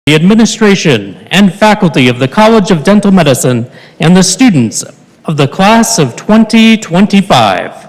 the administration and faculty of the College of Dental Medicine, and the students of the class of 2025.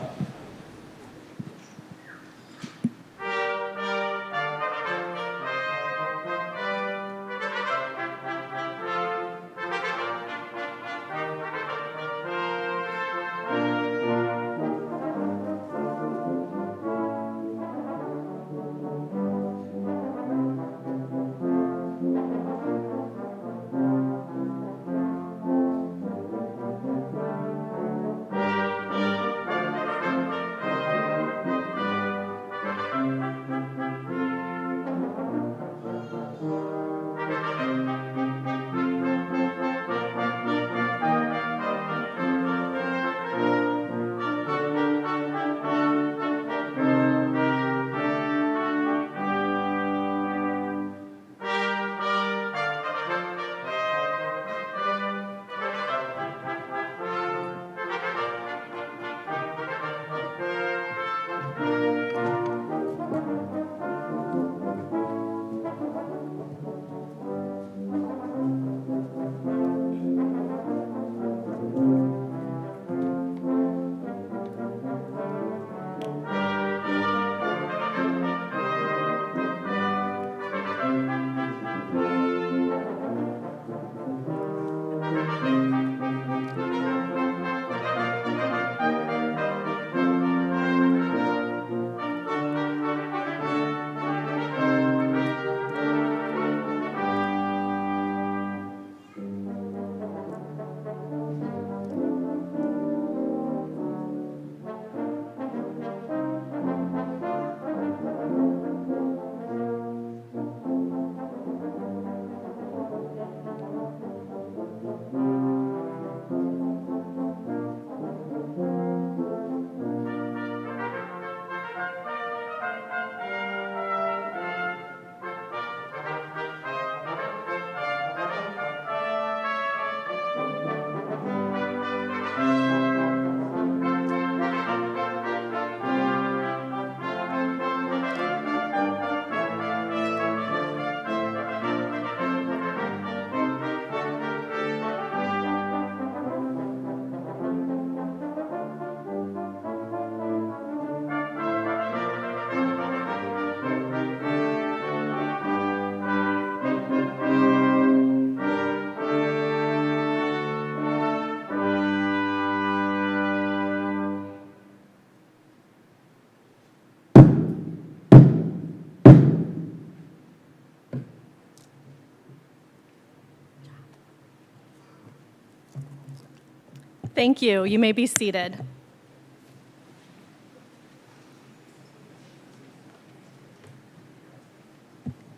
Thank you. You may be seated.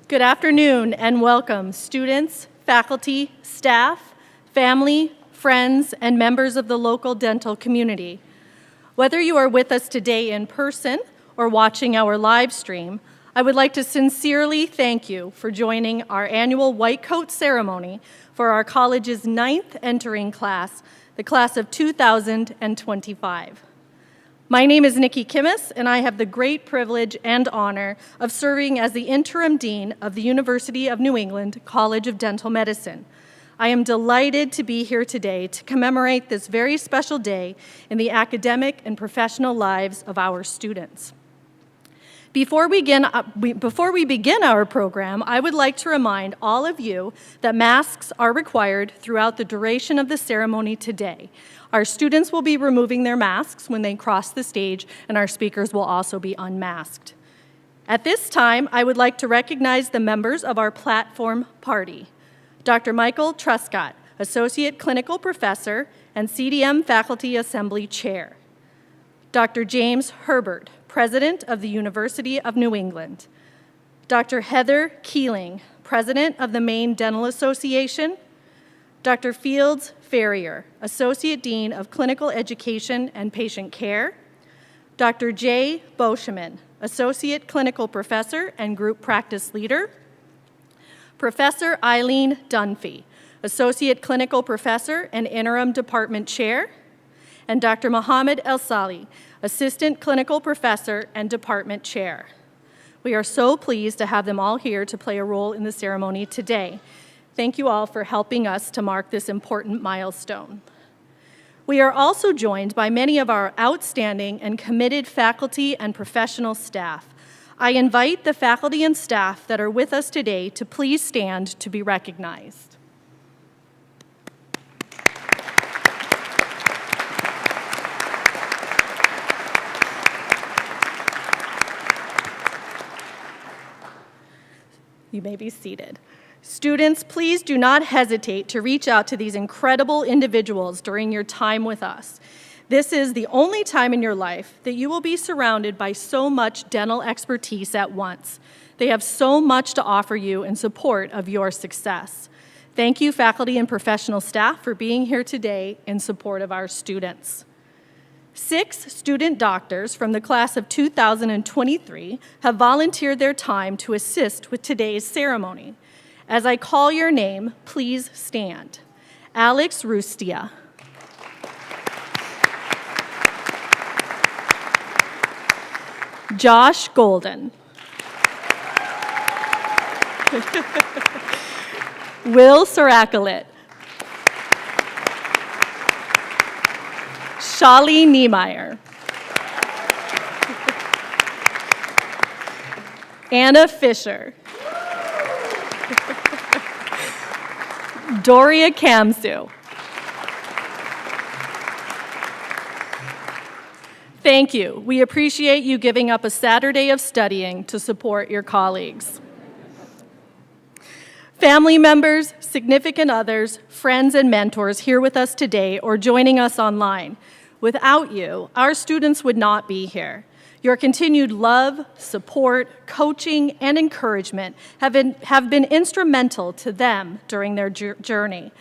Good afternoon and welcome, students, faculty, staff, family, friends, and members of the local dental community. Whether you are with us today in person or watching our live stream, I would like to sincerely thank you for joining our annual White Coat ceremony for our college's 9th entering class, the class of 2025. My name is Nikki Kimmis, and I have the great privilege and honor of serving as the interim dean of the University of New England College of Dental Medicine. I am delighted to be here today to commemorate this very special day in the academic and professional lives of our students. Before we begin our program, I would like to remind all of you that masks are required throughout the duration of the ceremony today. Our students will be removing their masks when they cross the stage, and our speakers will also be unmasked. At this time, I would like to recognize the members of our platform party. Dr. Michael Truscott, Associate Clinical Professor and CDM Faculty Assembly Chair. Dr. James Herbert, President of the University of New England. Dr. Heather Keeling, President of the Maine Dental Association. Dr. Fields Ferrier, Associate Dean of Clinical Education and Patient Care. Dr. Jay Boscheman, Associate Clinical Professor and Group Practice Leader. Professor Eileen Dunphy, Associate Clinical Professor and Interim Department Chair. And Dr. Mohammed El Sali, Assistant Clinical Professor and Department Chair. We are so pleased to have them all here to play a role in the ceremony today. Thank you all for helping us to mark this important milestone. We are also joined by many of our outstanding and committed faculty and professional staff. I invite the faculty and staff that are with us today to please stand to be recognized. You may be seated. Students, please do not hesitate to reach out to these incredible individuals during your time with us. This is the only time in your life that you will be surrounded by so much dental expertise at once. They have so much to offer you in support of your success. Thank you, faculty and professional staff, for being here today in support of our students. 6 student doctors from the class of 2023 have volunteered their time to assist with today's ceremony. As I call your name, please stand. Alex Rustia. Josh Golden. Will Sarakulit. Shali Niemeyer. Anna Fisher. Doria Kamsu. Thank you. We appreciate you giving up a Saturday of studying to support your colleagues. Family members, significant others, friends, and mentors here with us today or joining us online. Without you, our students would not be here. Your continued love, support, coaching, and encouragement have been instrumental to them during their journey.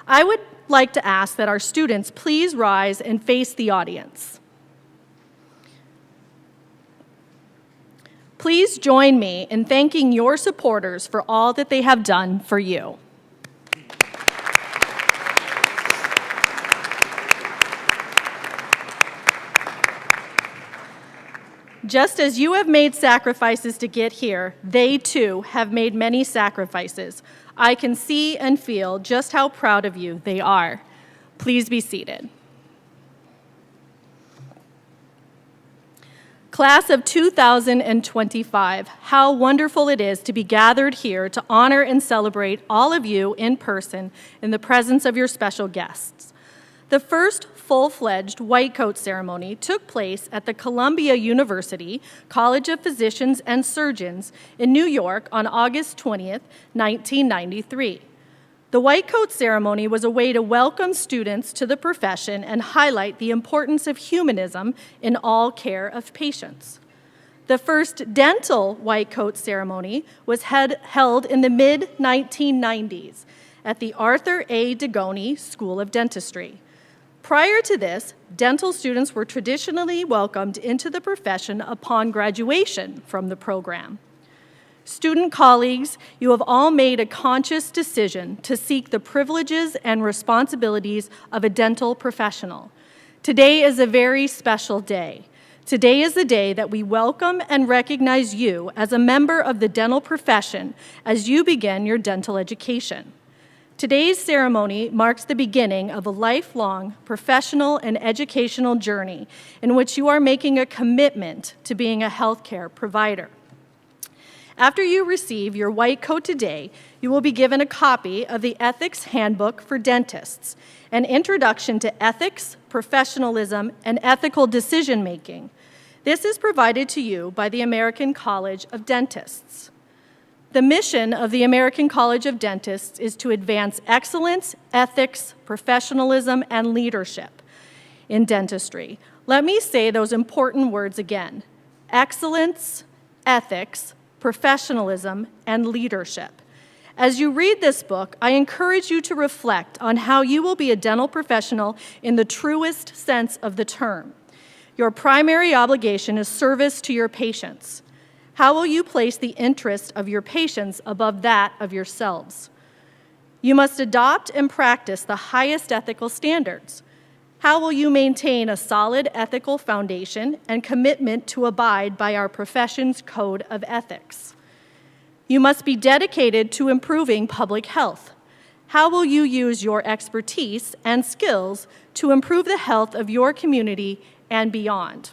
I would like to ask that our students please rise and face the audience. Please join me in thanking your supporters for all that they have done for you. Just as you have made sacrifices to get here, they too have made many sacrifices. I can see and feel just how proud of you they are. Please be seated. Class of 2025, how wonderful it is to be gathered here to honor and celebrate all of you in person in the presence of your special guests. The first full-fledged white coat ceremony took place at the Columbia University College of Physicians and Surgeons in New York on August 20th, 1993. The white coat ceremony was a way to welcome students to the profession and highlight the importance of humanism in all care of patients. The first dental white coat ceremony was held in the mid-1990s at the Arthur A. Degoni School of Dentistry. Prior to this, dental students were traditionally welcomed into the profession upon graduation from the program. Student colleagues, you have all made a conscious decision to seek the privileges and responsibilities of a dental professional. Today is a very special day. Today is the day that we welcome and recognize you as a member of the dental profession as you begin your dental education. Today's ceremony marks the beginning of a lifelong professional and educational journey in which you are making a commitment to being a healthcare provider. After you receive your white coat today, you will be given a copy of the Ethics Handbook for Dentists, an introduction to ethics, professionalism, and ethical decision-making. This is provided to you by the American College of Dentists. The mission of the American College of Dentists is to advance excellence, ethics, professionalism, and leadership in dentistry. Let me say those important words again: excellence, ethics, professionalism, and leadership. As you read this book, I encourage you to reflect on how you will be a dental professional in the truest sense of the term. Your primary obligation is service to your patients. How will you place the interest of your patients above that of yourselves? You must adopt and practice the highest ethical standards. How will you maintain a solid ethical foundation and commitment to abide by our profession's code of ethics? You must be dedicated to improving public health. How will you use your expertise and skills to improve the health of your community and beyond?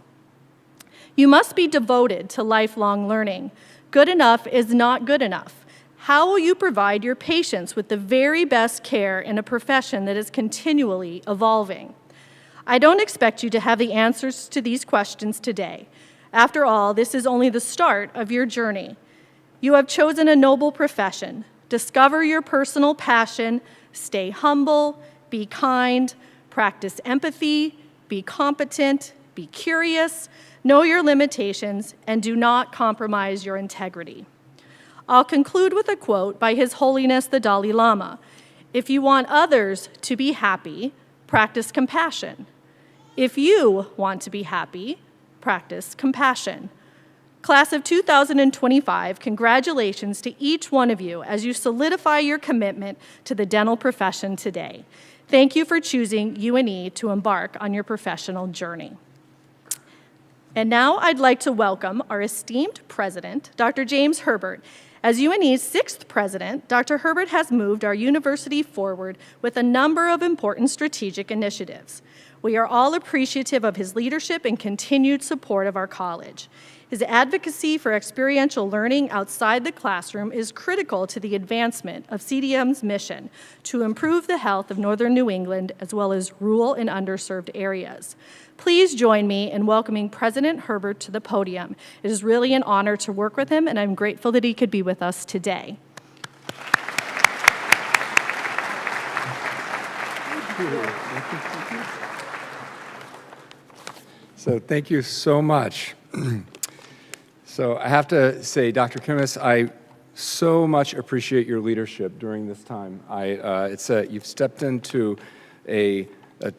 You must be devoted to lifelong learning. Good enough is not good enough. How will you provide your patients with the very best care in a profession that is continually evolving? I don't expect you to have the answers to these questions today. After all, this is only the start of your journey. You have chosen a noble profession. Discover your personal passion, stay humble, be kind, practice empathy, be competent, be curious, know your limitations, and do not compromise your integrity. I'll conclude with a quote by His Holiness the Dalai Lama. If you want others to be happy, practice compassion. If you want to be happy, practice compassion. Class of 2025, congratulations to each one of you as you solidify your commitment to the dental profession today. Thank you for choosing UNE to embark on your professional journey. And now I'd like to welcome our esteemed president, Dr. James Herbert. As UNE's 6th president, Dr. Herbert has moved our university forward with a number of important strategic initiatives. We are all appreciative of his leadership and continued support of our college. His advocacy for experiential learning outside the classroom is critical to the advancement of CDM's mission to improve the health of Northern New England as well as rural and underserved areas. Please join me in welcoming President Herbert to the podium. It is really an honor to work with him, and I'm grateful that he could be with us today. So thank you so much. So I have to say, Dr. Kimmis, I so much appreciate your leadership during this time. You've stepped into a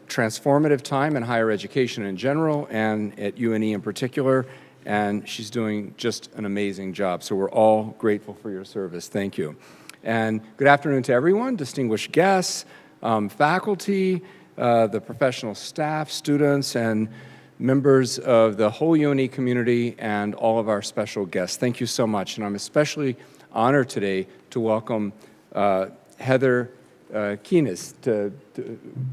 transformative time in higher education in general and at UNE in particular, and she's doing just an amazing job. So we're all grateful for your service. Thank you. And good afternoon to everyone, distinguished guests, faculty, the professional staff, students, and members of the whole UNE community, and all of our special guests. Thank you so much. And I'm especially honored today to welcome Heather Keynes, to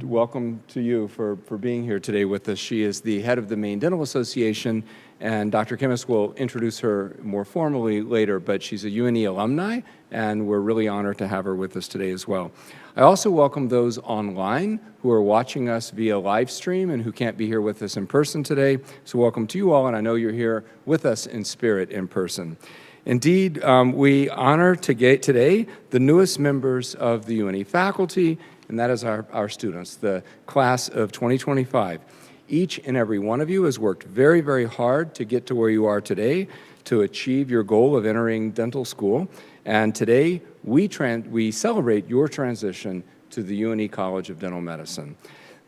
welcome to you for being here today with us. She is the head of the Maine Dental Association, and Dr. Kimmis will introduce her more formally later, but she's a UNE alumni, and we're really honored to have her with us today as well. I also welcome those online who are watching us via live stream and who can't be here with us in person today. So welcome to you all, and I know you're here with us in spirit in person. Indeed, we honor today the newest members of the UNE faculty, and that is our students, the class of 2025. Each and every one of you has worked very, very hard to get to where you are today, to achieve your goal of entering dental school. And today, we celebrate your transition to the UNE College of Dental Medicine.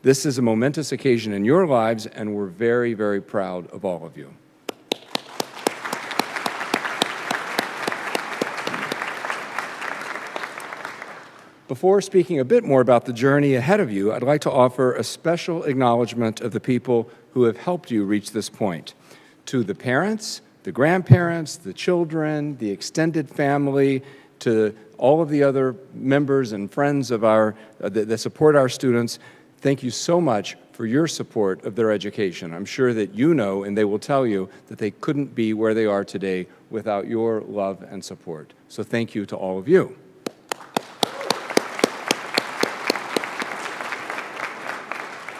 This is a momentous occasion in your lives, and we're very, very proud of all of you. Before speaking a bit more about the journey ahead of you, I'd like to offer a special acknowledgement of the people who have helped you reach this point. To the parents, the grandparents, the children, the extended family, to all of the other members and friends of that support our students, thank you so much for your support of their education. I'm sure that you know, and they will tell you, that they couldn't be where they are today without your love and support. So thank you to all of you.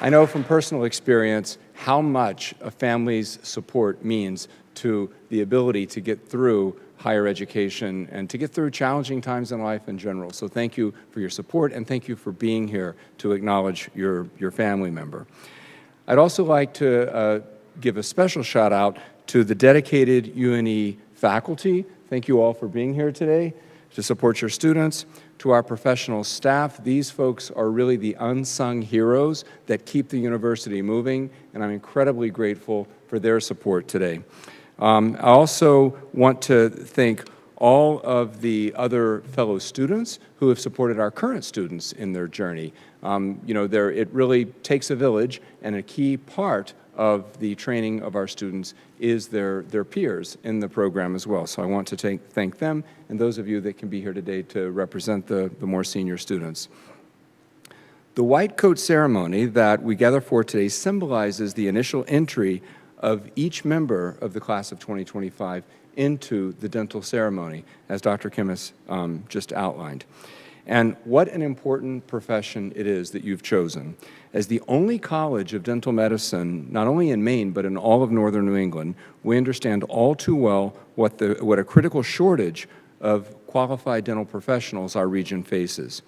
I know from personal experience how much a family's support means to the ability to get through higher education and to get through challenging times in life in general. So thank you for your support, and thank you for being here to acknowledge your family member. I'd also like to give a special shout out to the dedicated UNE faculty. Thank you all for being here today to support your students. To our professional staff, these folks are really the unsung heroes that keep the university moving, and I'm incredibly grateful for their support today. I also want to thank all of the other fellow students who have supported our current students in their journey. It really takes a village, and a key part of the training of our students is their peers in the program as well. So I want to thank them and those of you that can be here today to represent the more senior students. The white coat ceremony that we gather for today symbolizes the initial entry of each member of the class of 2025 into the dental ceremony, as Dr. Kimmis just outlined. And what an important profession it is that you've chosen. As the only college of dental medicine, not only in Maine, but in all of northern New England, we understand all too well what a critical shortage of qualified dental professionals our region faces.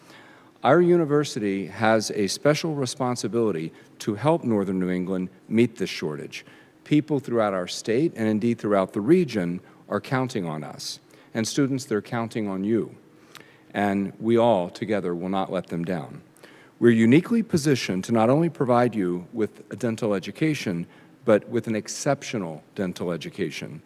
Our university has a special responsibility to help northern New England meet this shortage. People throughout our state, and indeed throughout the region, are counting on us. And students, they're counting on you. And we all together will not let them down. We're uniquely positioned to not only provide you with a dental education, but with an exceptional dental education.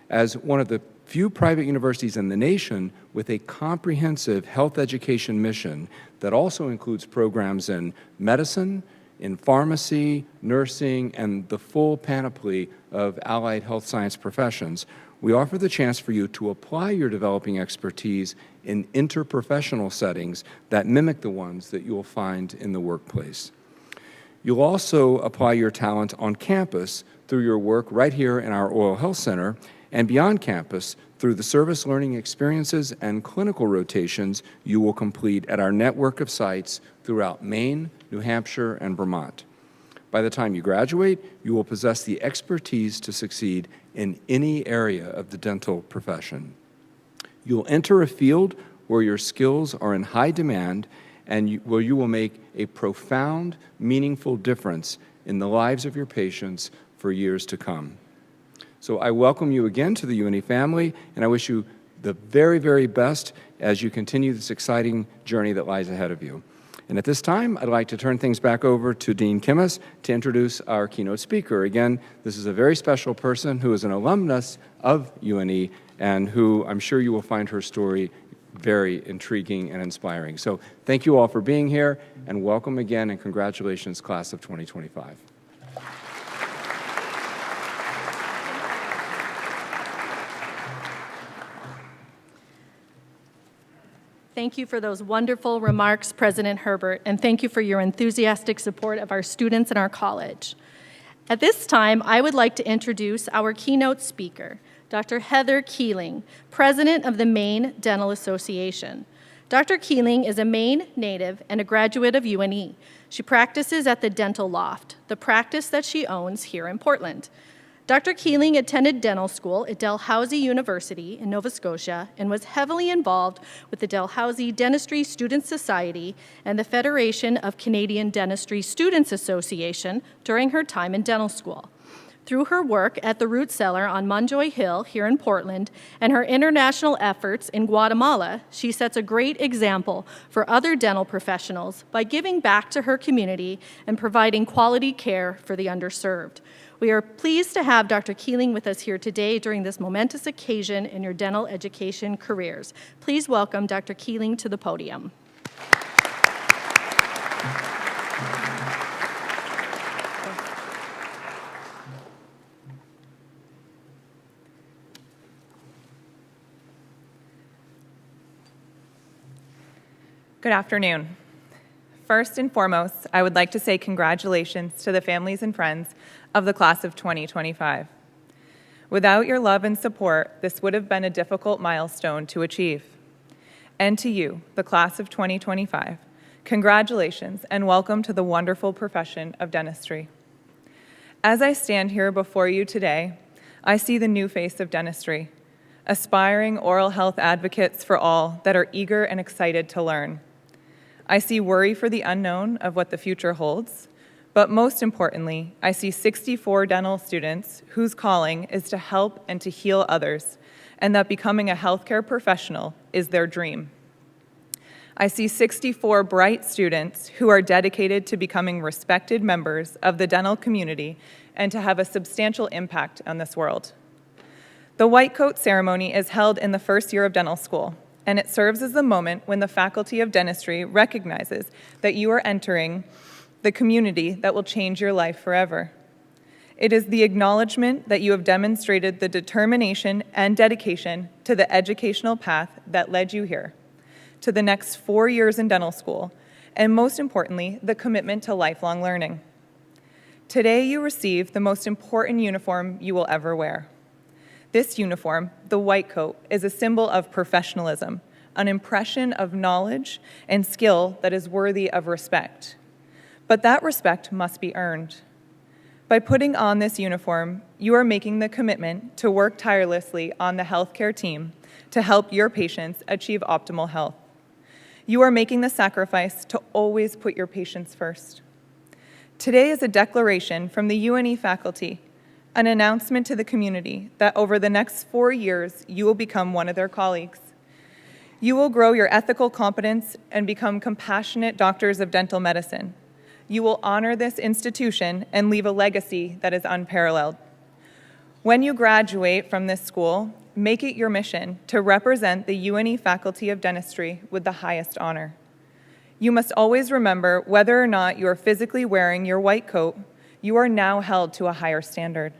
As one of the few private universities in the nation with a comprehensive health education mission that also includes programs in medicine, in pharmacy, nursing, and the full panoply of allied health science professions, we offer the chance for you to apply your developing expertise in interprofessional settings that mimic the ones that you'll find in the workplace. You'll also apply your talent on campus through your work right here in our Oral Health Center, and beyond campus through the service learning experiences and clinical rotations you will complete at our network of sites throughout Maine, New Hampshire, and Vermont. By the time you graduate, you will possess the expertise to succeed in any area of the dental profession. You'll enter a field where your skills are in high demand and where you will make a profound, meaningful difference in the lives of your patients for years to come. So I welcome you again to the UNE family, and I wish you the very, very best as you continue this exciting journey that lies ahead of you. And at this time, I'd like to turn things back over to Dean Kimmis to introduce our keynote speaker. Again, this is a very special person who is an alumnus of UNE and who I'm sure you will find her story very intriguing and inspiring. So thank you all for being here, and welcome again, and congratulations, class of 2025. Thank you for those wonderful remarks, President Herbert, and thank you for your enthusiastic support of our students and our college. At this time, I would like to introduce our keynote speaker, Dr. Heather Keeling, President of the Maine Dental Association. Dr. Keeling is a Maine native and a graduate of UNE. She practices at the Dental Loft, the practice that she owns here in Portland. Dr. Keeling attended dental school at Dalhousie University in Nova Scotia and was heavily involved with the Dalhousie Dentistry Students Society and the Federation of Canadian Dentistry Students Association during her time in dental school. Through her work at the Root Cellar on Munjoy Hill here in Portland and her international efforts in Guatemala, she sets a great example for other dental professionals by giving back to her community and providing quality care for the underserved. We are pleased to have Dr. Keeling with us here today during this momentous occasion in your dental education careers. Please welcome Dr. Keeling to the podium. Good afternoon. First and foremost, I would like to say congratulations to the families and friends of the class of 2025. Without your love and support, this would have been a difficult milestone to achieve. And to you, the class of 2025, congratulations and welcome to the wonderful profession of dentistry. As I stand here before you today, I see the new face of dentistry, aspiring oral health advocates for all that are eager and excited to learn. I see worry for the unknown of what the future holds, but most importantly, I see 64 dental students whose calling is to help and to heal others, and that becoming a healthcare professional is their dream. I see 64 bright students who are dedicated to becoming respected members of the dental community and to have a substantial impact on this world. The white coat ceremony is held in the first year of dental school, and it serves as the moment when the Faculty of Dentistry recognizes that you are entering the community that will change your life forever. It is the acknowledgement that you have demonstrated the determination and dedication to the educational path that led you here, to the next 4 years in dental school, and most importantly, the commitment to lifelong learning. Today you receive the most important uniform you will ever wear. This uniform, the white coat, is a symbol of professionalism, an impression of knowledge and skill that is worthy of respect. But that respect must be earned. By putting on this uniform, you are making the commitment to work tirelessly on the healthcare team to help your patients achieve optimal health. You are making the sacrifice to always put your patients first. Today is a declaration from the UNE faculty, an announcement to the community that over the next 4 years, you will become one of their colleagues. You will grow your ethical competence and become compassionate doctors of dental medicine. You will honor this institution and leave a legacy that is unparalleled. When you graduate from this school, make it your mission to represent the UNE Faculty of Dentistry with the highest honor. You must always remember whether or not you are physically wearing your white coat, you are now held to a higher standard.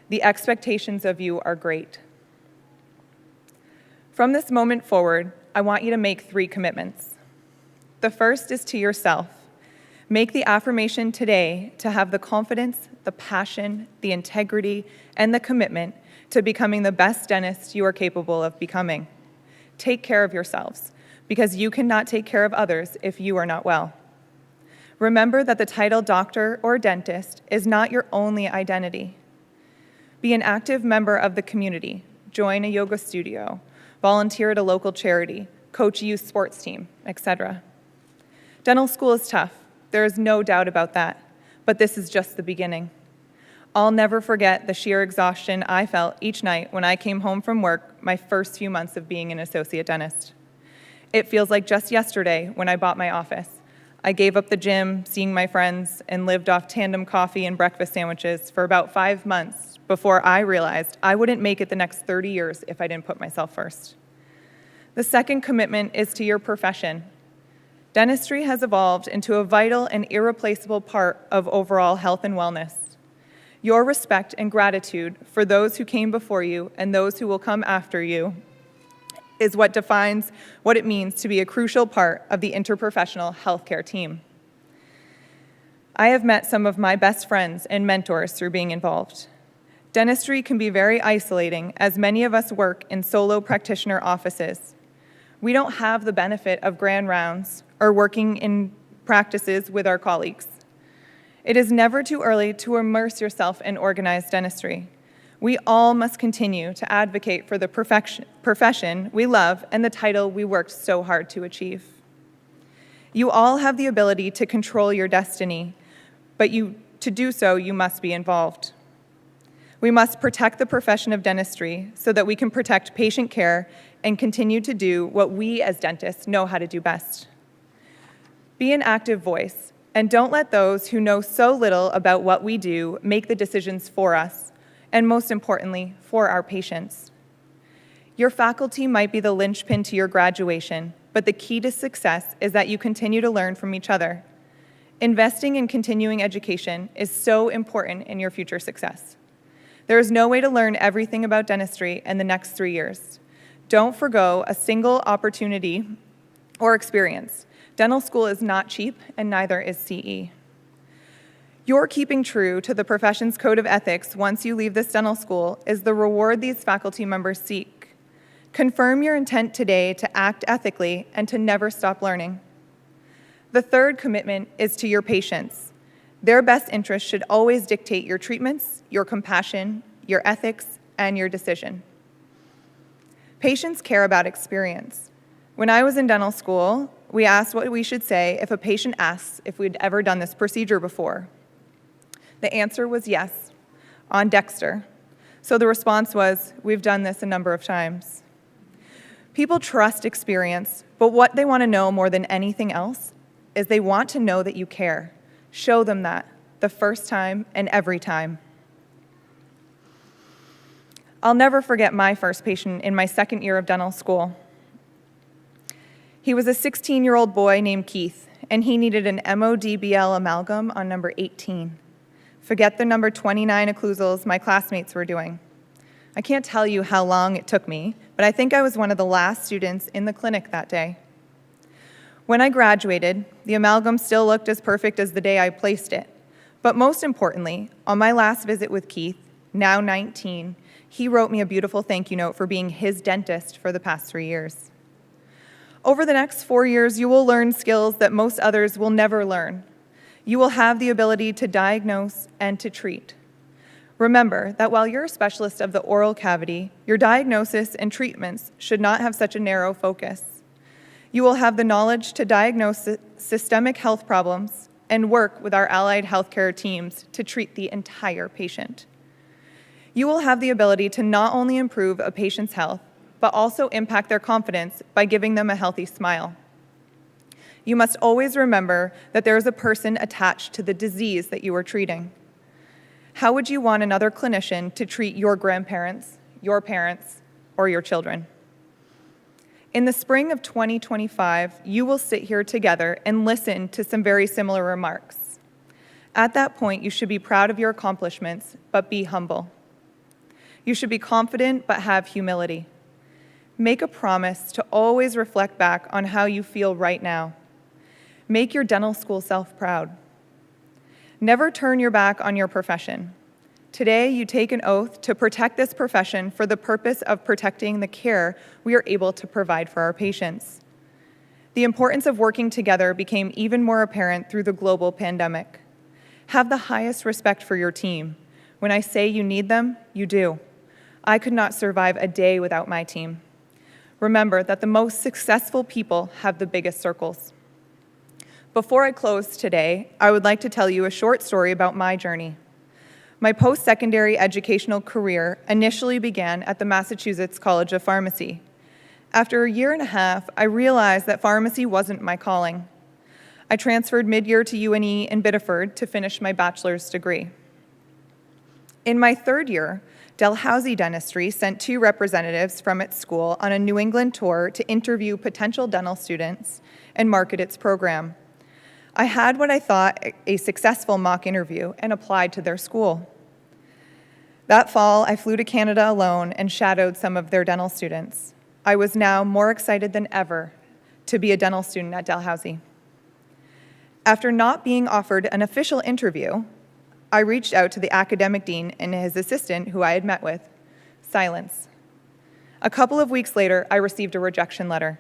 The expectations of you are great. From this moment forward, I want you to make 3 commitments. The first is to yourself. Make the affirmation today to have the confidence, the passion, the integrity, and the commitment to becoming the best dentist you are capable of becoming. Take care of yourselves, because you cannot take care of others if you are not well. Remember that the title doctor or dentist is not your only identity. Be an active member of the community. Join a yoga studio, volunteer at a local charity, coach a youth sports team, etc. Dental school is tough. There is no doubt about that, but this is just the beginning. I'll never forget the sheer exhaustion I felt each night when I came home from work my first few months of being an associate dentist. It feels like just yesterday when I bought my office. I gave up the gym, seeing my friends, and lived off tandem coffee and breakfast sandwiches for about 5 months before I realized I wouldn't make it the next 30 years if I didn't put myself first. The second commitment is to your profession. Dentistry has evolved into a vital and irreplaceable part of overall health and wellness. Your respect and gratitude for those who came before you and those who will come after you is what defines what it means to be a crucial part of the interprofessional healthcare team. I have met some of my best friends and mentors through being involved. Dentistry can be very isolating, as many of us work in solo practitioner offices. We don't have the benefit of grand rounds or working in practices with our colleagues. It is never too early to immerse yourself in organized dentistry. We all must continue to advocate for the profession we love and the title we worked so hard to achieve. You all have the ability to control your destiny, but to do so, you must be involved. We must protect the profession of dentistry so that we can protect patient care and continue to do what we as dentists know how to do best. Be an active voice, and don't let those who know so little about what we do make the decisions for us, and most importantly, for our patients. Your faculty might be the linchpin to your graduation, but the key to success is that you continue to learn from each other. Investing in continuing education is so important in your future success. There is no way to learn everything about dentistry in the next 3 years. Don't forgo a single opportunity or experience. Dental school is not cheap, and neither is CE. Your keeping true to the profession's code of ethics once you leave this dental school is the reward these faculty members seek. Confirm your intent today to act ethically and to never stop learning. The third commitment is to your patients. Their best interests should always dictate your treatments, your compassion, your ethics, and your decision. Patients care about experience. When I was in dental school, we asked what we should say if a patient asks if we'd ever done this procedure before. The answer was yes, on Dexter. So the response was, we've done this a number of times. People trust experience, but what they want to know more than anything else is they want to know that you care. Show them that the first time and every time. I'll never forget my first patient in my second year of dental school. He was a 16-year-old boy named Keith, and he needed an MODBL amalgam on number 18. Forget the number 29 occlusals my classmates were doing. I can't tell you how long it took me, but I think I was one of the last students in the clinic that day. When I graduated, the amalgam still looked as perfect as the day I placed it. But most importantly, on my last visit with Keith, now 19, he wrote me a beautiful thank you note for being his dentist for the past 3 years. Over the next 4 years, you will learn skills that most others will never learn. You will have the ability to diagnose and to treat. Remember that while you're a specialist of the oral cavity, your diagnosis and treatments should not have such a narrow focus. You will have the knowledge to diagnose systemic health problems and work with our allied healthcare teams to treat the entire patient. You will have the ability to not only improve a patient's health, but also impact their confidence by giving them a healthy smile. You must always remember that there is a person attached to the disease that you are treating. How would you want another clinician to treat your grandparents, your parents, or your children? In the spring of 2025, you will sit here together and listen to some very similar remarks. At that point, you should be proud of your accomplishments, but be humble. You should be confident, but have humility. Make a promise to always reflect back on how you feel right now. Make your dental school self proud. Never turn your back on your profession. Today, you take an oath to protect this profession for the purpose of protecting the care we are able to provide for our patients. The importance of working together became even more apparent through the global pandemic. Have the highest respect for your team. When I say you need them, you do. I could not survive a day without my team. Remember that the most successful people have the biggest circles. Before I close today, I would like to tell you a short story about my journey. My post-secondary educational career initially began at the Massachusetts College of Pharmacy. After a year and a half, I realized that pharmacy wasn't my calling. I transferred mid-year to UNE in Biddeford to finish my bachelor's degree. In my third year, Dalhousie Dentistry sent 2 representatives from its school on a New England tour to interview potential dental students and market its program. I had what I thought a successful mock interview and applied to their school. That fall, I flew to Canada alone and shadowed some of their dental students. I was now more excited than ever to be a dental student at Dalhousie. After not being offered an official interview, I reached out to the academic dean and his assistant who I had met with. Silence. A couple of weeks later, I received a rejection letter.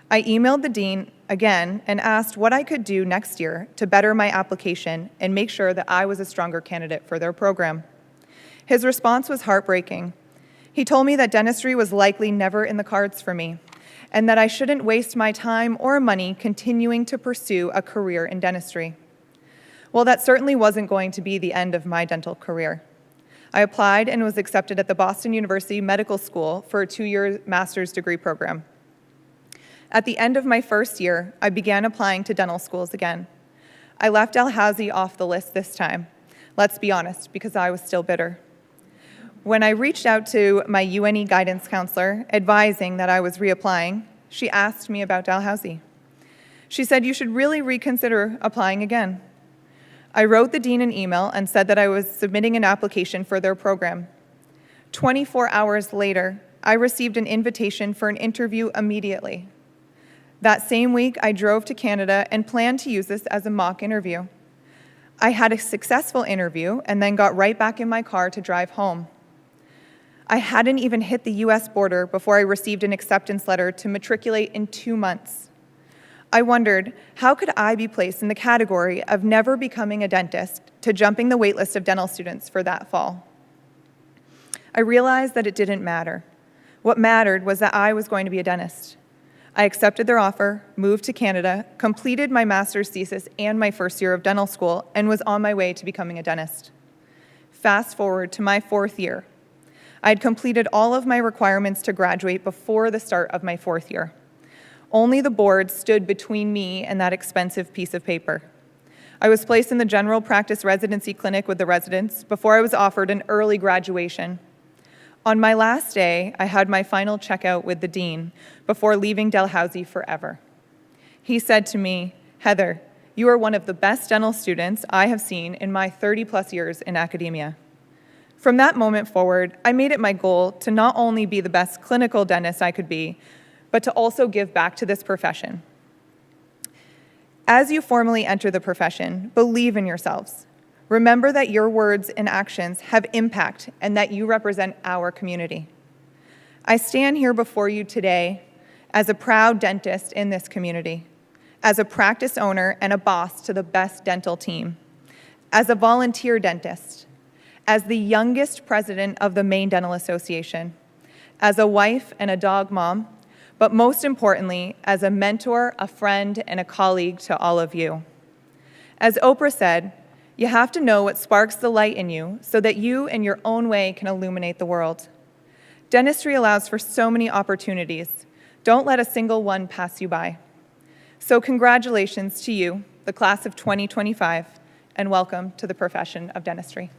I emailed the dean again and asked what I could do next year to better my application and make sure that I was a stronger candidate for their program. His response was heartbreaking. He told me that dentistry was likely never in the cards for me, and that I shouldn't waste my time or money continuing to pursue a career in dentistry. Well, that certainly wasn't going to be the end of my dental career. I applied and was accepted at the Boston University Medical School for a 2-year master's degree program. At the end of my first year, I began applying to dental schools again. I left Dalhousie off the list this time, let's be honest, because I was still bitter. When I reached out to my UNE guidance counselor advising that I was reapplying, she asked me about Dalhousie. She said, "You should really reconsider applying again." I wrote the dean an email and said that I was submitting an application for their program. 24 hours later, I received an invitation for an interview immediately. That same week, I drove to Canada and planned to use this as a mock interview. I had a successful interview and then got right back in my car to drive home. I hadn't even hit the US border before I received an acceptance letter to matriculate in 2 months. I wondered, how could I be placed in the category of never becoming a dentist to jumping the waitlist of dental students for that fall? I realized that it didn't matter. What mattered was that I was going to be a dentist. I accepted their offer, moved to Canada, completed my master's thesis and my first year of dental school, and was on my way to becoming a dentist. Fast forward to my 4th year. I had completed all of my requirements to graduate before the start of my 4th year. Only the board stood between me and that expensive piece of paper. I was placed in the general practice residency clinic with the residents before I was offered an early graduation. On my last day, I had my final checkout with the dean before leaving Dalhousie forever. He said to me, "Heather, you are one of the best dental students I have seen in my 30-plus years in academia." From that moment forward, I made it my goal to not only be the best clinical dentist I could be, but to also give back to this profession. As you formally enter the profession, believe in yourselves. Remember that your words and actions have impact and that you represent our community. I stand here before you today as a proud dentist in this community, as a practice owner and a boss to the best dental team, as a volunteer dentist, as the youngest president of the Maine Dental Association, as a wife and a dog mom, but most importantly, as a mentor, a friend, and a colleague to all of you. As Oprah said, you have to know what sparks the light in you so that you, in your own way, can illuminate the world. Dentistry allows for so many opportunities. Don't let a single one pass you by. So congratulations to you, the class of 2025, and welcome to the profession of dentistry.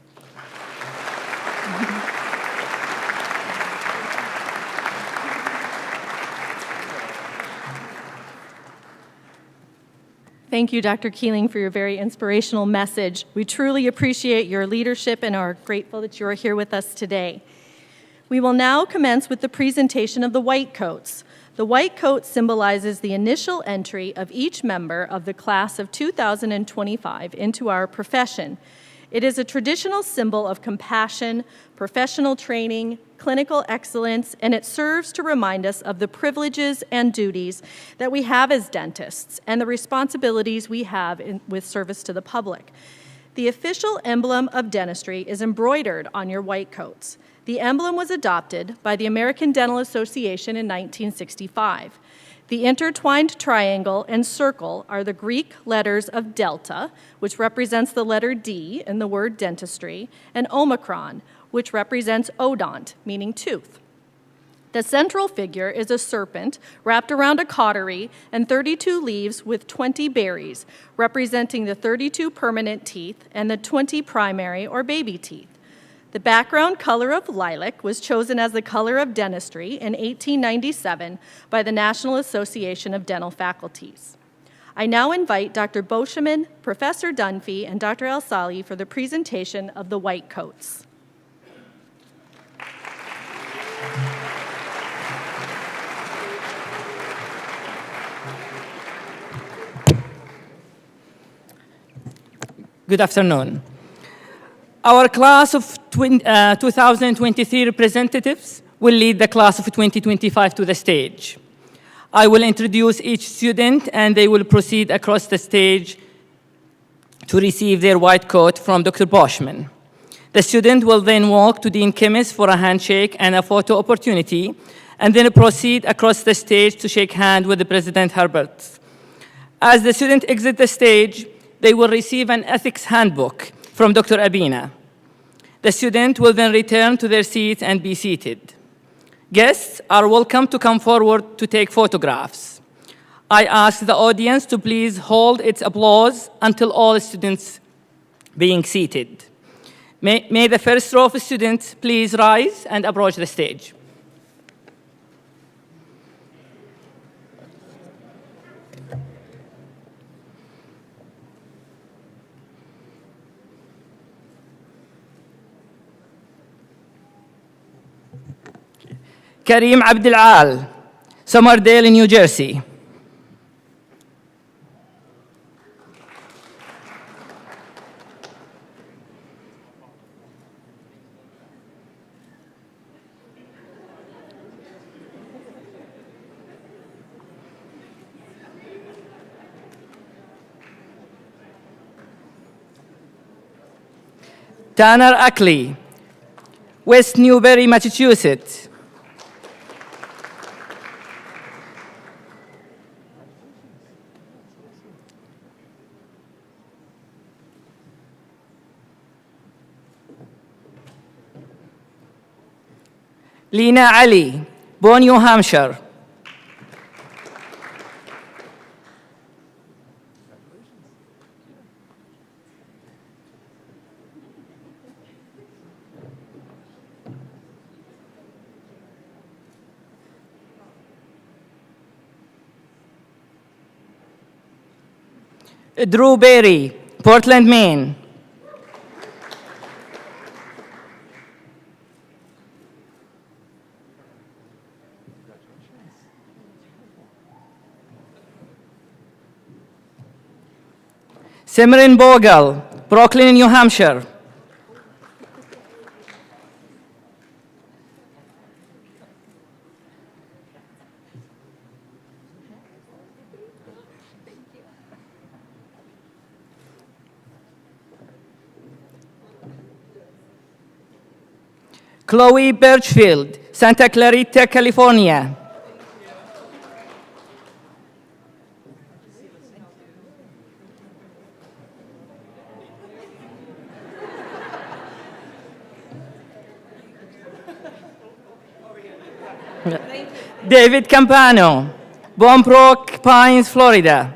Thank you, Dr. Keeling, for your very inspirational message. We truly appreciate your leadership and are grateful that you are here with us today. We will now commence with the presentation of the white coats. The white coat symbolizes the initial entry of each member of the class of 2025 into our profession. It is a traditional symbol of compassion, professional training, clinical excellence, and it serves to remind us of the privileges and duties that we have as dentists and the responsibilities we have with service to the public. The official emblem of dentistry is embroidered on your white coats. The emblem was adopted by the American Dental Association in 1965. The intertwined triangle and circle are the Greek letters of delta, which represents the letter D in the word dentistry, and omicron, which represents odont, meaning tooth. The central figure is a serpent wrapped around a cautery and 32 leaves with 20 berries, representing the 32 permanent teeth and the 20 primary or baby teeth. The background color of lilac was chosen as the color of dentistry in 1897 by the National Association of Dental Faculties. I now invite Dr. Boscheman, Professor Dunphy, and Dr. El-Sali for the presentation of the white coats. Good afternoon. Our class of 2023 representatives will lead the class of 2025 to the stage. I will introduce each student and they will proceed across the stage to receive their white coat from Dr. Boschman. The student will then walk to Dean Chemist for a handshake and a photo opportunity, and then proceed across the stage to shake hands with the President Herbert. As the student exits the stage, they will receive an ethics handbook from Dr. Abina. The student will then return to their seats and be seated. Guests are welcome to come forward to take photographs. I ask the audience to please hold its applause until all students being seated. May the first row of students please rise and approach the stage. Kareem Abdel-Al, Somerdale, New Jersey. Tanner Ackley, West Newbury, Massachusetts. Lena Ali, Bonn, New Hampshire. Drew Berry, Portland, Maine. Simran Bogle, Brooklyn, New Hampshire. Chloe Birchfield, Santa Clarita, California. David Campano, Bombrook Pines, Florida.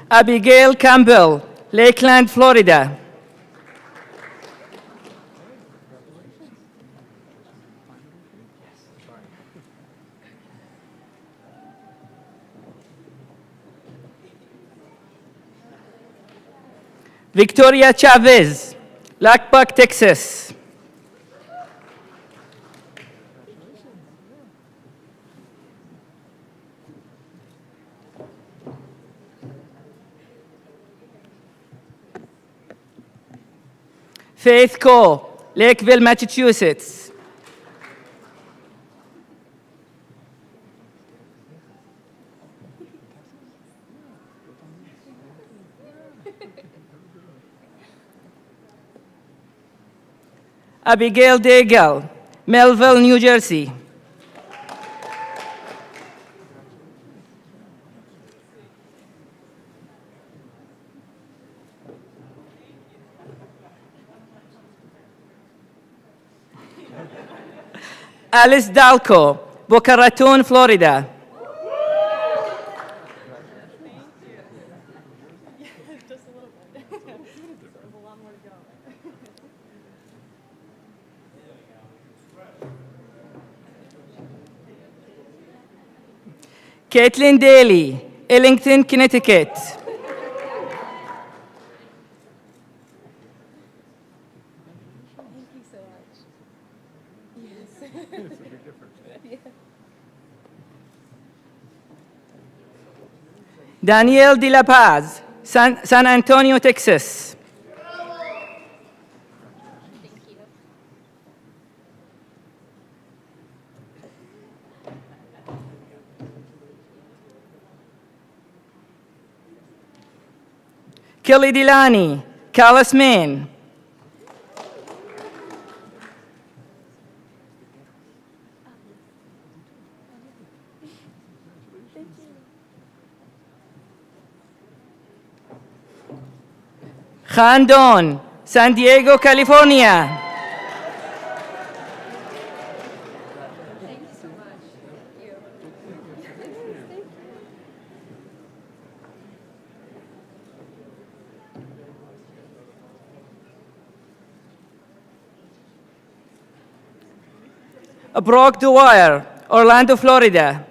Abigail Campbell, Lakeland, Florida. Victoria Chavez, Lubbock, Texas. Faith Ko, Lakeville, Massachusetts. Abigail Daigle, Melville, New Jersey. Alice Dalco, Boca Raton, Florida. Caitlin Daly, Ellington, Connecticut. Danielle De La Paz, San Antonio, Texas. Kelly Delani, Calais, Maine. Khan Don, San Diego, California. Brock Dwyer, Orlando, Florida.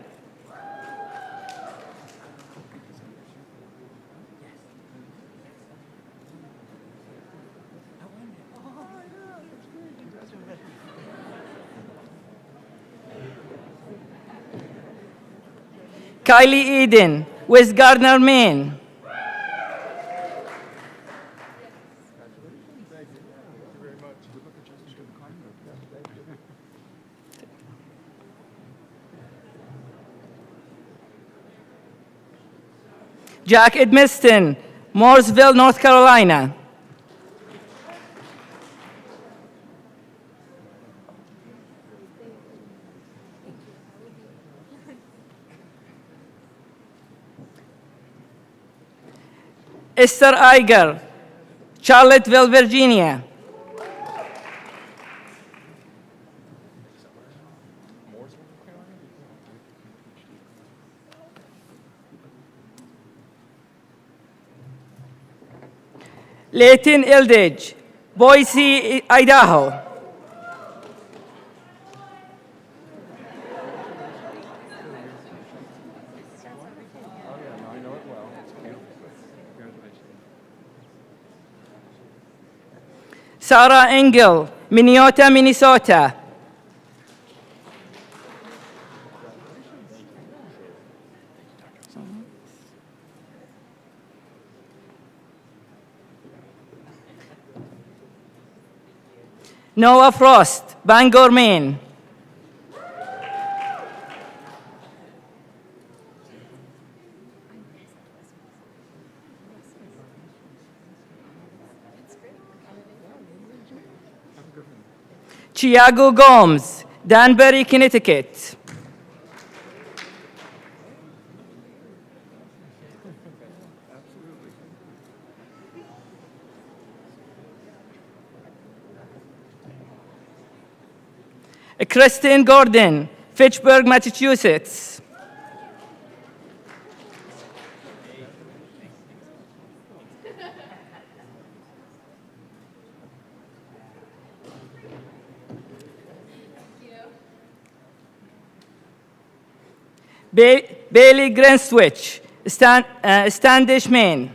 Kylie Eden, West Gardner, Maine. Jack Edmiston, Mooresville, North Carolina. Esther Iger, Charlottesville, Virginia. Leighton Eldridge, Boise, Idaho. Sarah Engel, Minneota, Minnesota. Noah Frost, Bangor, Maine. Chiago Gomes, Danbury, Connecticut. Kristen Gordon, Fitchburg, Massachusetts. Bailey Grenswich, Standish, Maine.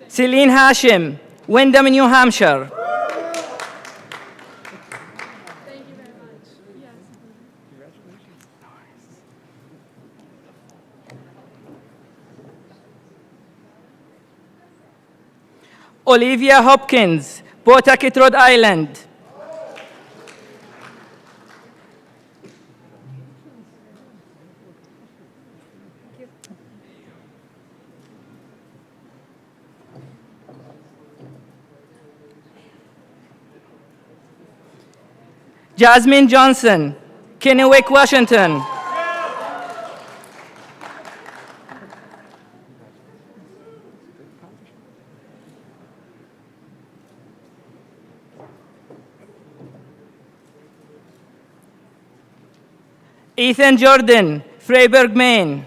Celine Hashim, Windham, New Hampshire. Olivia Hopkins, Pawtucket, Rhode Island. Jasmine Johnson, Kennewick, Washington. Ethan Jordan, Freiburg, Maine.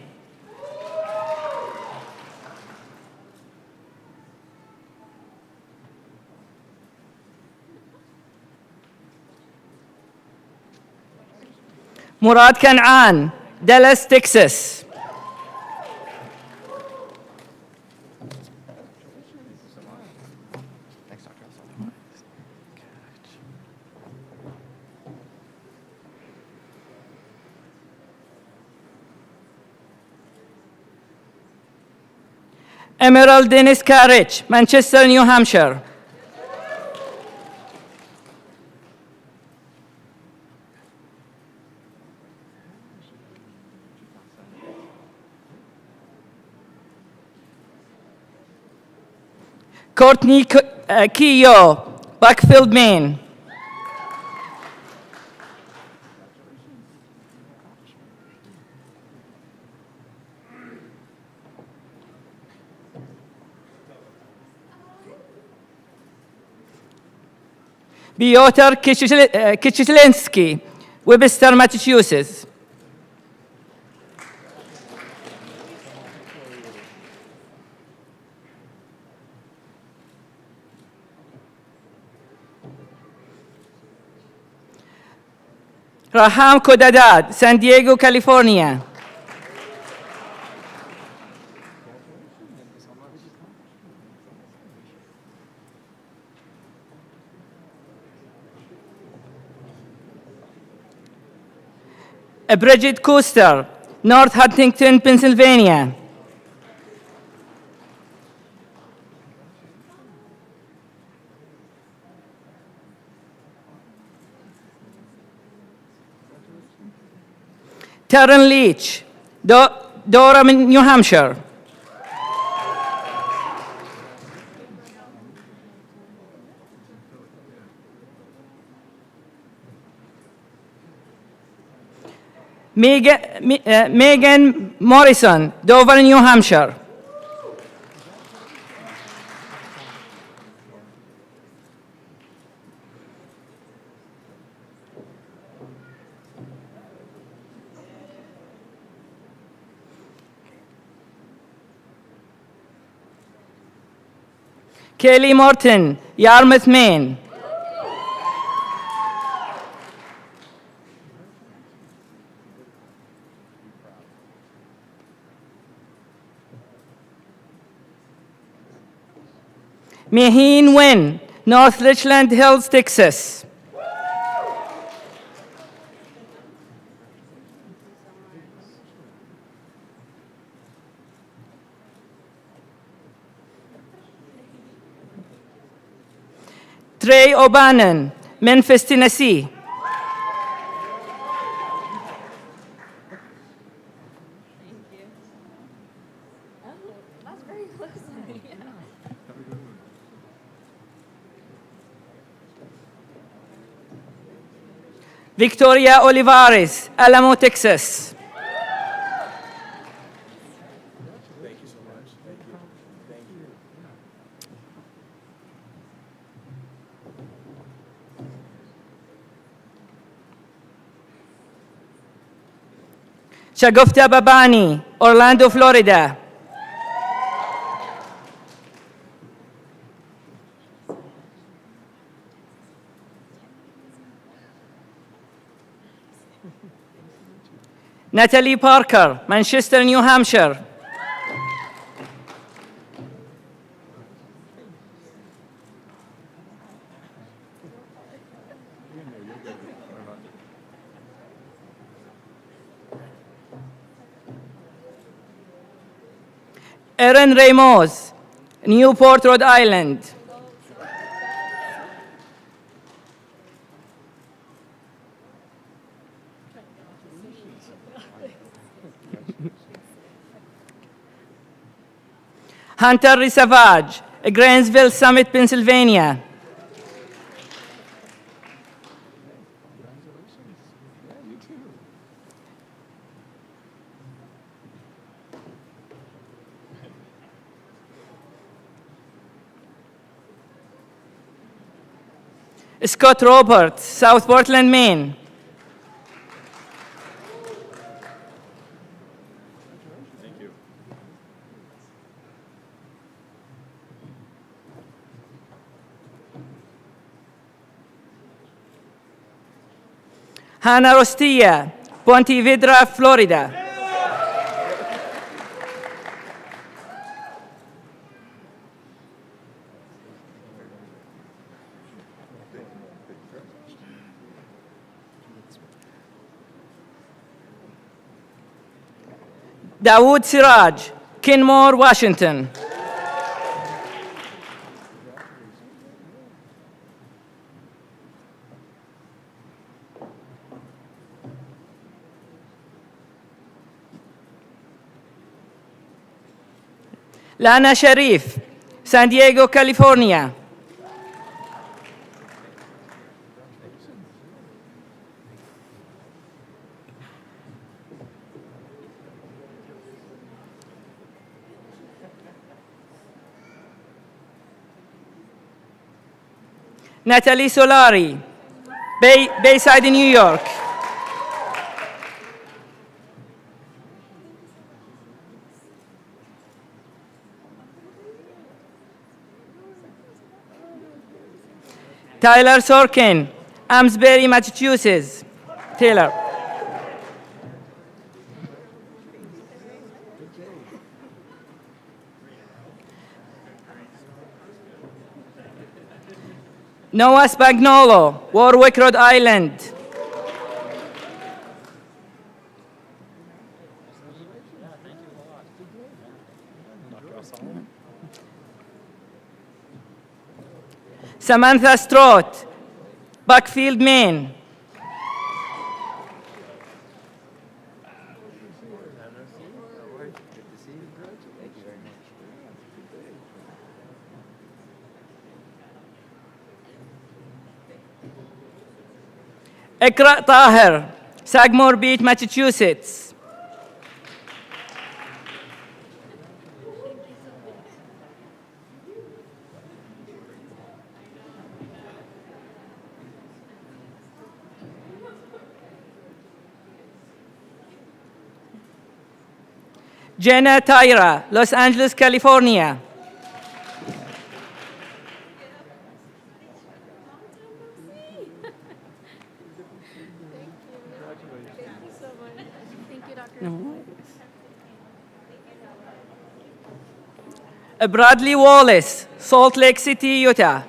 Murad Kan'an, Dallas, Texas. Emerald Dennis Carriage, Manchester, New Hampshire. Courtney Keogh, Buckfield, Maine. Piotr Kichelensky, Webster, Massachusetts. Raham Kodadad, San Diego, California. Bridget Coaster, North Huntington, Pennsylvania. Taryn Leach, Durham, New Hampshire. Megan Morrison, Dover, New Hampshire. Kelly Morton, Yarmouth, Maine. Maheen Wynn, North Richland Hills, Texas. Trey O'Bannon, Memphis, Tennessee. Victoria Olivares, Alamo, Texas. Shagufta Babani, Orlando, Florida. Natalie Parker, Manchester, New Hampshire. Erin Ramos, Newport, Rhode Island. Hunter Risavage, Grainsville Summit, Pennsylvania. Scott Roberts, South Portland, Maine. Hannah Rostilla, Ponte Vedra, Florida. Dawood Siraj, Kenmore, Washington. Lana Sharif, San Diego, California. Natalie Solari, Bayside, New York. Tyler Sorkin, Amesbury, Massachusetts. Taylor. Noah Spagnolo, Warwick, Rhode Island. Samantha Strout, Buckfield, Maine. Ikra Tahir, Sagamore Beach, Massachusetts. Jenna Tyra, Los Angeles, California. Bradley Wallace, Salt Lake City, Utah.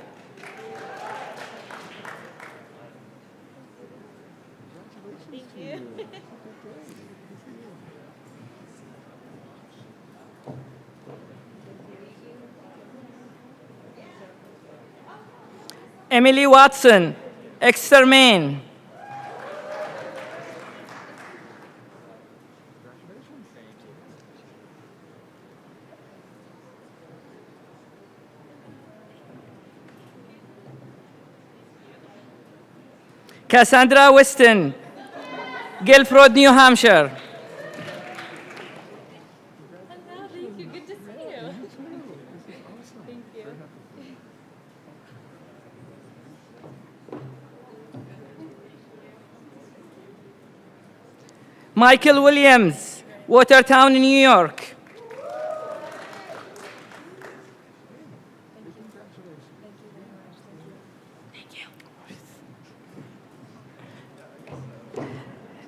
Emily Watson, Exeter, Maine. Cassandra Weston, Guilford, New Hampshire. Thank you. Good to see you. Thank you. Michael Williams, Watertown, New York.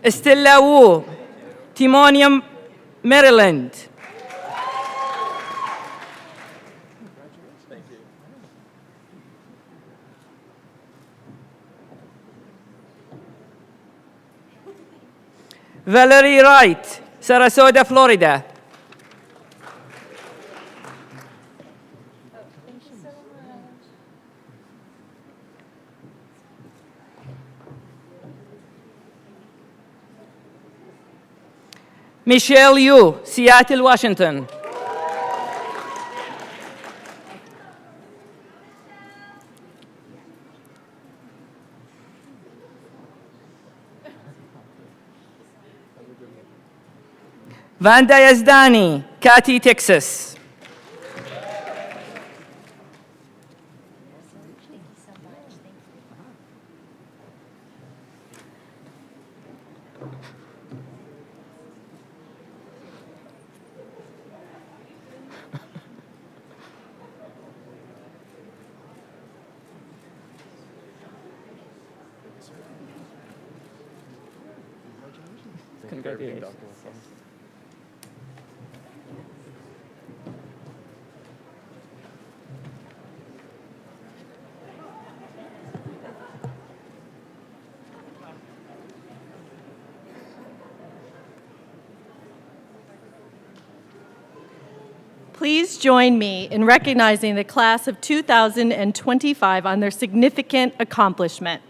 Stella Wu, Timonium, Maryland. Valerie Wright, Sarasota, Florida. Michelle Yu, Seattle, Washington. Vanda Yazdani, Katy, Texas. Congratulations. Please join me in recognizing the class of 2025 on their significant accomplishment.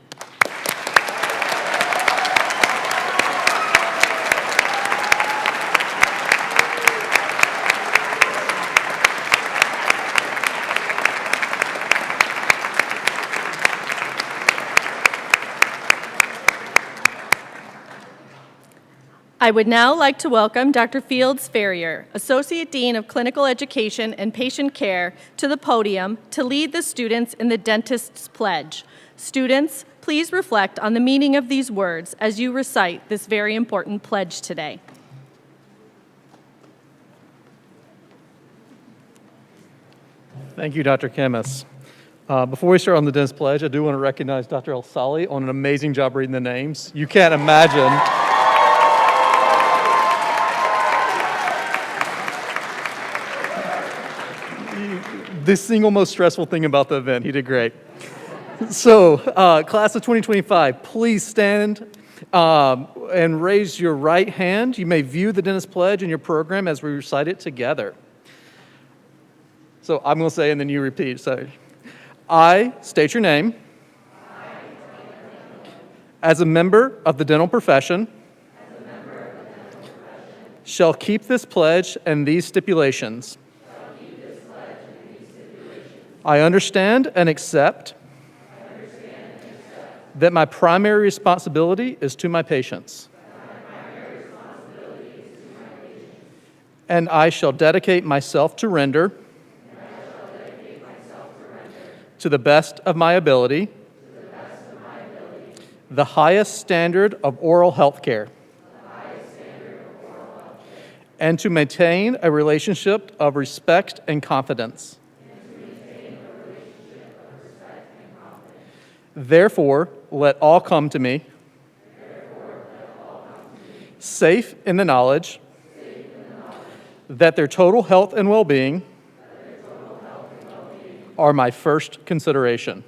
I would now like to welcome Dr. Fields Ferrier, Associate Dean of Clinical Education and Patient Care, to the podium to lead the students in the Dentist's Pledge. Students, please reflect on the meaning of these words as you recite this very important pledge today. Thank you, Dr. Kemmis. Before we start on the Dentist Pledge, I do want to recognize Dr. El Sali on an amazing job reading the names. You can't imagine. The single most stressful thing about the event. He did great. So, class of 2025, please stand and raise your right hand. You may view the Dentist Pledge in your program as we recite it together. So I'm going to say, and then you repeat. So, I state your name. As a member of the dental profession, shall keep this pledge and these stipulations. I understand and accept that my primary responsibility is to my patients. And I shall dedicate myself to render to the best of my ability the highest standard of oral health care and to maintain a relationship of respect and confidence. Therefore, let all come to me, safe in the knowledge that their total health and well-being are my first consideration.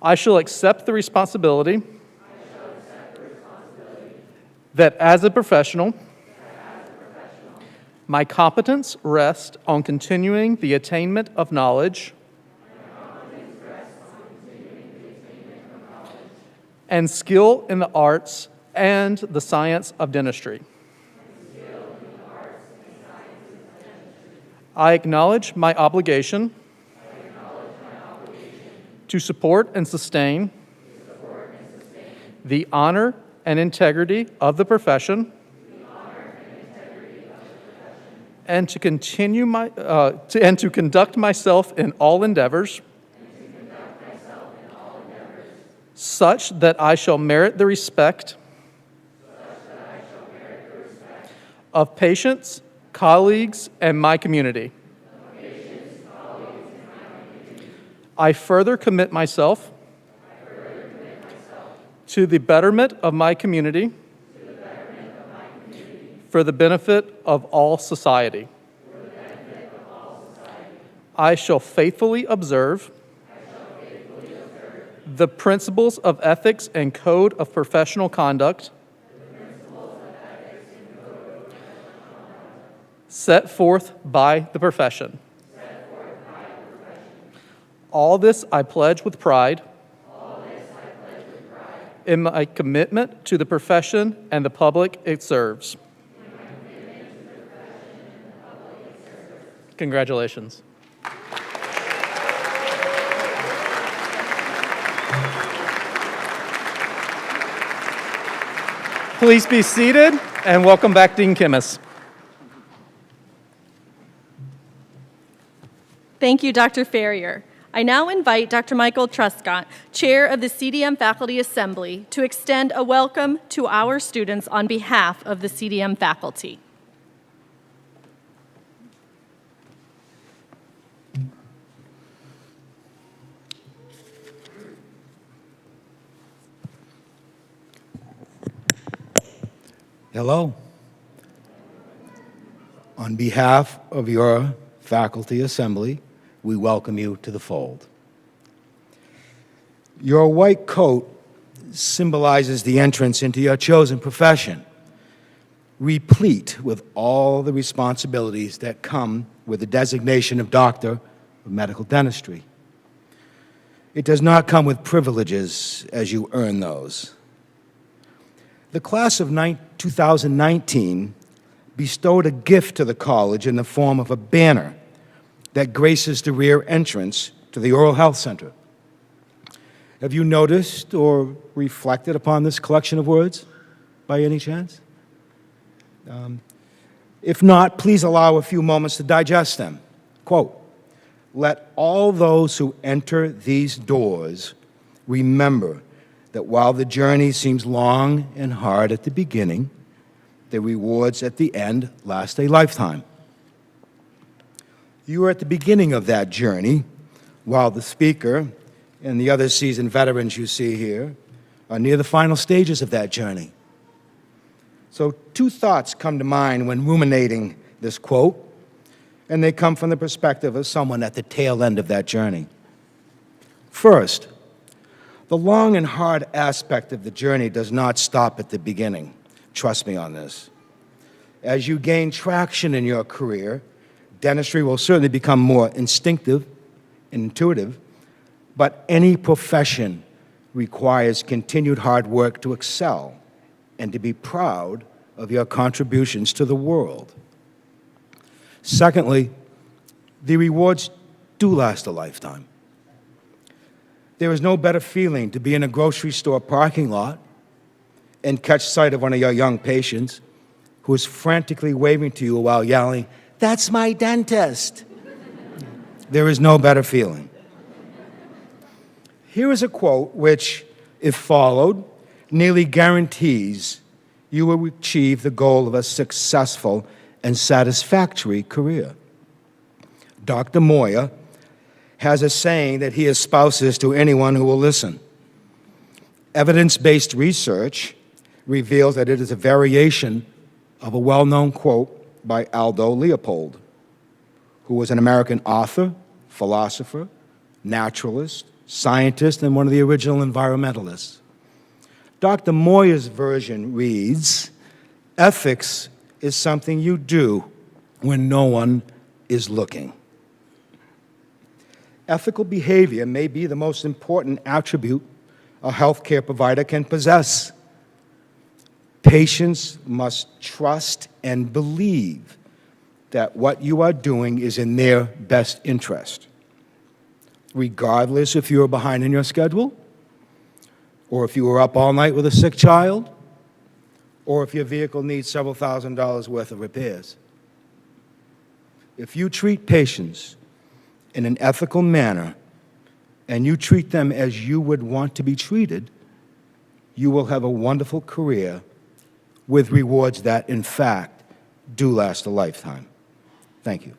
I shall accept the responsibility that as a professional, my competence rests on continuing the attainment of knowledge and skill in the arts and the science of dentistry. I acknowledge my obligation to support and sustain the honor and integrity of the profession and to continue and to conduct myself in all endeavors such that I shall merit the respect of patients, colleagues, and my community. I further commit myself to the betterment of my community for the benefit of all society. I shall faithfully observe the principles of ethics and code of professional conduct set forth by the profession. All this I pledge with pride in my commitment to the profession and the public it serves. Congratulations. Please be seated and welcome back, Dean Kimmis. Thank you, Dr. Ferrier. I now invite Dr. Michael Truscott, Chair of the CDM Faculty Assembly, to extend a welcome to our students on behalf of the CDM faculty. Hello. On behalf of your faculty assembly, we welcome you to the fold. Your white coat symbolizes the entrance into your chosen profession, replete with all the responsibilities that come with the designation of Doctor of Medical Dentistry. It does not come with privileges as you earn those. The class of 2019 bestowed a gift to the college in the form of a banner that graces the rear entrance to the Oral Health Center. Have you noticed or reflected upon this collection of words by any chance? If not, please allow a few moments to digest them. Quote, "Let all those who enter these doors remember that while the journey seems long and hard at the beginning, the rewards at the end last a lifetime." You are at the beginning of that journey, while the speaker and the other seasoned veterans you see here are near the final stages of that journey. So two thoughts come to mind when ruminating this quote, and they come from the perspective of someone at the tail end of that journey. First, the long and hard aspect of the journey does not stop at the beginning. Trust me on this. As you gain traction in your career, dentistry will certainly become more instinctive and intuitive, but any profession requires continued hard work to excel and to be proud of your contributions to the world. Secondly, the rewards do last a lifetime. There is no better feeling to be in a grocery store parking lot and catch sight of one of your young patients who is frantically waving to you while yelling, "That's my dentist." There is no better feeling. Here is a quote which, if followed, nearly guarantees you will achieve the goal of a successful and satisfactory career. Dr. Moyer has a saying that he espouses to anyone who will listen. Evidence-based research reveals that it is a variation of a well-known quote by Aldo Leopold, who was an American author, philosopher, naturalist, scientist, and one of the original environmentalists. Dr. Moyer's version reads, "Ethics is something you do when no one is looking." Ethical behavior may be the most important attribute a healthcare provider can possess. Patients must trust and believe that what you are doing is in their best interest, regardless if you are behind in your schedule, or if you were up all night with a sick child, or if your vehicle needs several $1,000s worth of repairs. If you treat patients in an ethical manner and you treat them as you would want to be treated, you will have a wonderful career with rewards that, in fact, do last a lifetime. Thank you.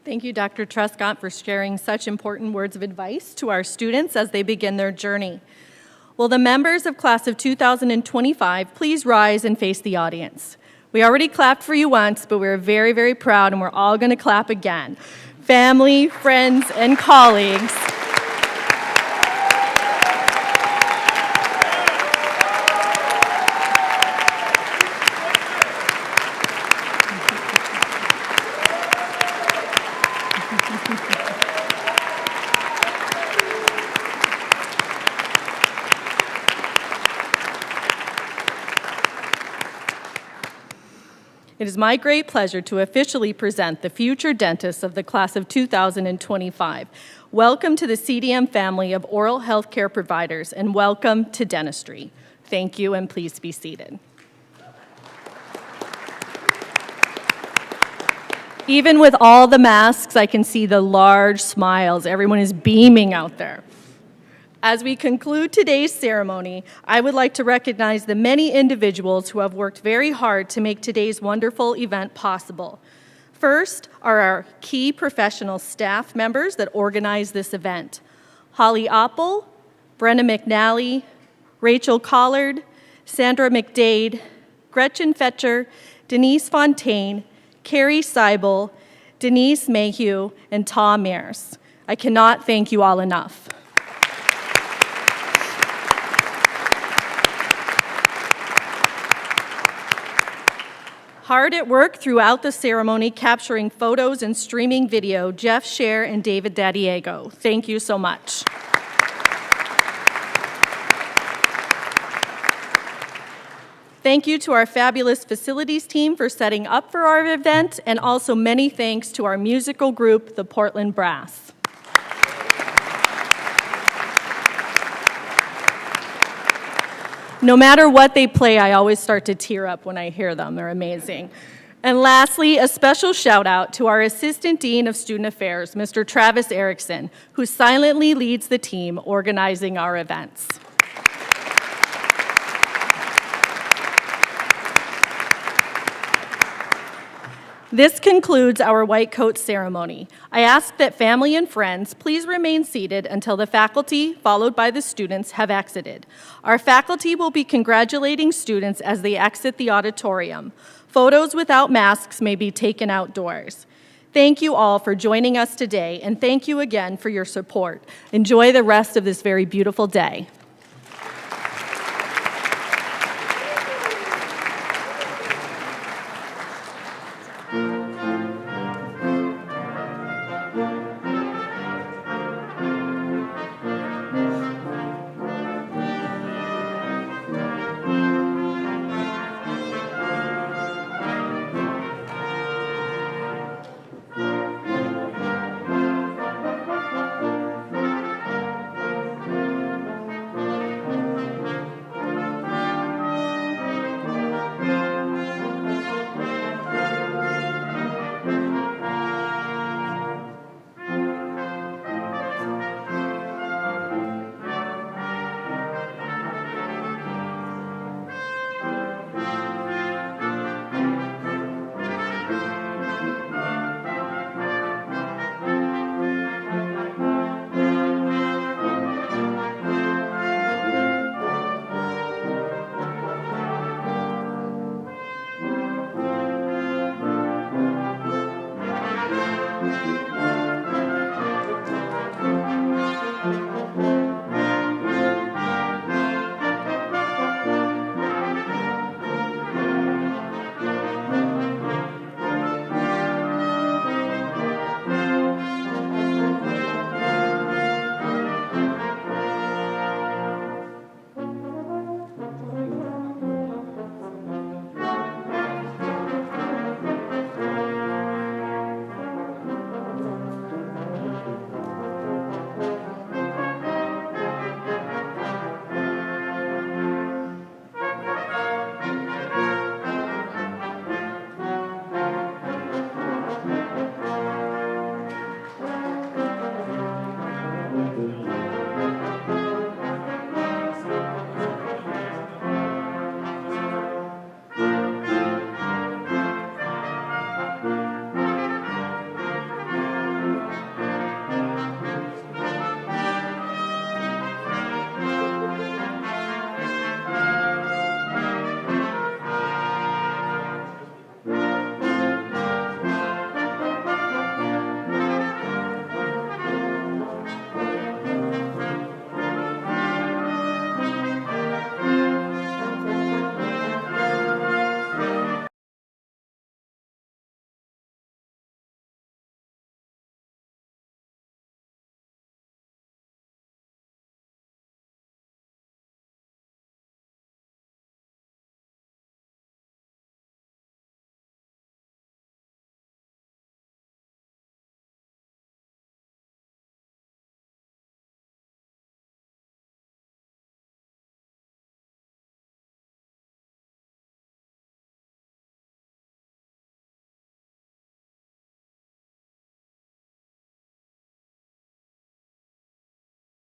Thank you, Dr. Truscott, for sharing such important words of advice to our students as they begin their journey. Will the members of class of 2025 please rise and face the audience? We already clapped for you once, but we're very, very proud, and we're all going to clap again. Family, friends, and colleagues. It is my great pleasure to officially present the future dentists of the class of 2025. Welcome to the CDM family of oral health care providers, and welcome to dentistry. Thank you, and please be seated. Even with all the masks, I can see the large smiles. Everyone is beaming out there. As we conclude today's ceremony, I would like to recognize the many individuals who have worked very hard to make today's wonderful event possible. First are our key professional staff members that organize this event: Holly Oppel, Brenna McNally, Rachel Collard, Sandra McDade, Gretchen Fetcher, Denise Fontaine, Carrie Seibel, Denise Mayhew, and Tom Mears. I cannot thank you all enough. Hard at work throughout the ceremony, capturing photos and streaming video, Jeff Scher and David Dadiego. Thank you so much. Thank you to our fabulous facilities team for setting up for our event, and also many thanks to our musical group, the Portland Brass. No matter what they play, I always start to tear up when I hear them. They're amazing. And lastly, a special shout out to our Assistant Dean of Student Affairs, Mr. Travis Erickson, who silently leads the team organizing our events. This concludes our white coat ceremony. I ask that family and friends please remain seated until the faculty, followed by the students, have exited. Our faculty will be congratulating students as they exit the auditorium. Photos without masks may be taken outdoors. Thank you all for joining us today, and thank you again for your support. Enjoy the rest of this very beautiful day.